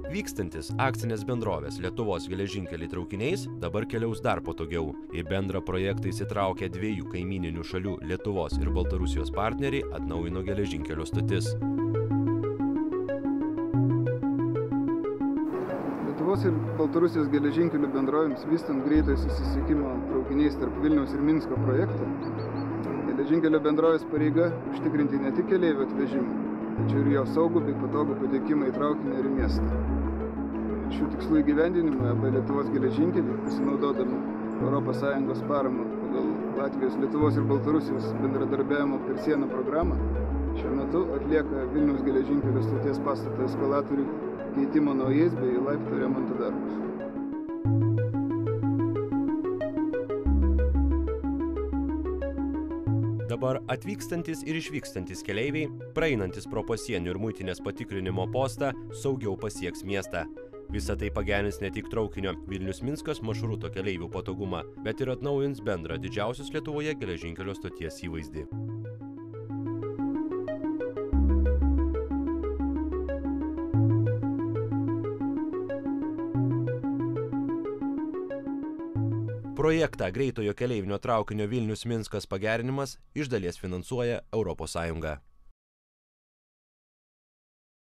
Vykstantis akcinės bendrovės Lietuvos geležinkeliai traukiniais dabar keliaus dar patogiau. Į bendrą projektą įsitraukę dviejų kaimyninių šalių Lietuvos ir Baltarusijos partneriai atnaujino geležinkelio stotis. Lietuvos ir Baltarusijos geležinkelių bendrovėms vystant greitojo susisiekimo traukiniais tarp Vilniaus ir Minsko projektą, geležinkelio bendrovės pareiga užtikrinti ne tik keleivių atvežimą, tačiau ir jo saugų bei patogų patekimą į traukinį ir į miestą. Šių tikslų įgyvendinimui AB Lietuvos geležinkeliai, pasinaudodami ES paramą pagal Latvijos, Lietuvos ir Baltarusijos bendradarbiavimo per sieną programą, šiuo metu atlieka Vilniaus geležinkelio stoties pastato eskalatorių keitimo naujais bei laiptų remonto darbus. Dabar atvykstantis ir išvykstantis keleiviai, praeinantis pro pasienio ir muitinės patikrinimo postą, saugiau pasieks miestą. Visa tai pagerins ne tik traukinio Vilnius-Minskas maršruto keleivių patogumą, bet ir atnaujins bendrą didžiausios Lietuvoje geležinkelio stoties įvaizdį. Projektą greitojo keleivinio traukinio Vilnius-Minskas pagerinimas iš dalies finansuoja ES.